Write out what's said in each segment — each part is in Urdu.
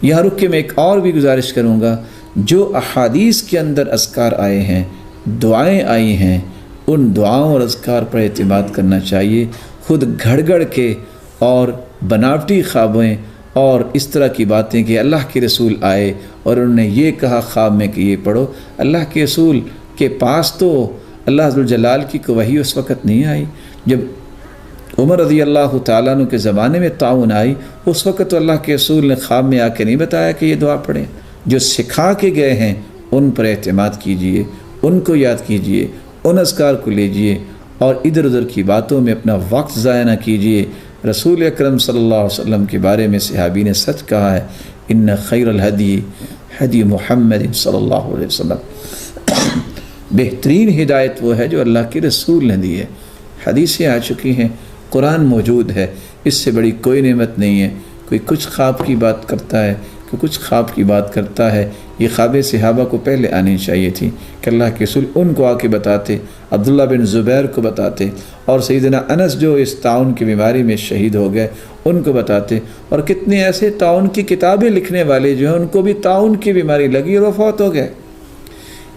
یہاں رک کے میں ایک اور بھی گزارش کروں گا، جو احادیث کے اندر اذکار آئے ہیں، دعائیں آئی ہیں، ان دعاؤں اور اذکار پر اعتماد کرنا چاہیے۔ خود گھڑ گھڑ کے اور بناوٹی خوابیں اور اس طرح کی باتیں کہ اللہ کے رسول آئے اور انہوں نے یہ کہا خواب میں کہ یہ پڑھو، اللہ کے رسول کے پاس تو اللہ ذوالجلال کی کوئی وحی اس وقت نہیں آئی۔ جب عمر رضی اللہ تعالیٰ عنہ کے زمانے میں تعاون آئی، اس وقت تو اللہ کے رسول نے خواب میں آ کے نہیں بتایا کہ یہ دعا پڑھیں۔ جو سکھا کے گئے ہیں ان پر اعتماد کیجئے، ان کو یاد کیجئے، ان اذکار کو لیجئے اور ادھر ادھر کی باتوں میں اپنا وقت ضائع نہ کیجئے۔ رسول اکرم صلی اللہ علیہ وسلم کے بارے میں صحابی نے سچ کہا ہے، ان خیر الہدی ہدی محمد صلی اللہ علیہ وسلم، بہترین ہدایت وہ ہے جو اللہ کے رسول نے دی ہے۔ حدیثیں آ چکی ہیں، قرآن موجود ہے، اس سے بڑی کوئی نعمت نہیں ہے۔ کوئی کچھ خواب کی بات کرتا ہے، کوئی کچھ خواب کی بات کرتا ہے، یہ خواب صحابہ کو پہلے آنی چاہیے تھی کہ اللہ کے رسول ان کو آ کے بتاتے، عبداللہ بن زبیر کو بتاتے، اور سیدنا انس جو اس طاعون کی بیماری میں شہید ہو گئے ان کو بتاتے، اور کتنے ایسے طاعون کی کتابیں لکھنے والے جو ہیں ان کو بھی طاعون کی بیماری لگی اور وہ فوت ہو گئے۔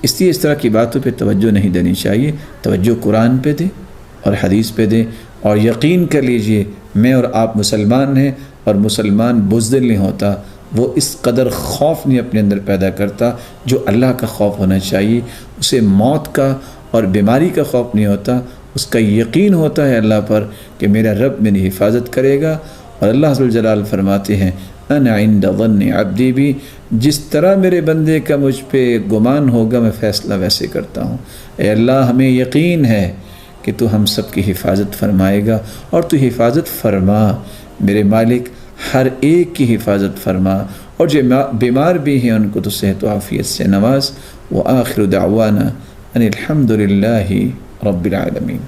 اس لیے اس طرح کی باتوں پہ توجہ نہیں دینی چاہیے، توجہ قرآن پہ دیں اور حدیث پہ دیں، اور یقین کر لیجئے میں اور آپ مسلمان ہیں، اور مسلمان بزدل نہیں ہوتا، وہ اس قدر خوف نہیں اپنے اندر پیدا کرتا جو اللہ کا خوف ہونا چاہیے۔ اسے موت کا اور بیماری کا خوف نہیں ہوتا، اس کا یقین ہوتا ہے اللہ پر کہ میرا رب میری حفاظت کرے گا۔ اور اللہ ذوالجلال فرماتے ہیں انا عند ظن عبدی بھی، جس طرح میرے بندے کا مجھ پہ گمان ہوگا میں فیصلہ ویسے کرتا ہوں۔ اے اللہ ہمیں یقین ہے کہ تو ہم سب کی حفاظت فرمائے گا، اور تو حفاظت فرما میرے مالک، ہر ایک کی حفاظت فرما، اور جو بیمار بھی ہیں ان کو تو صحت و عافیت سے نواز۔ وآخر دعوانا ان الحمد للہ رب العالمین۔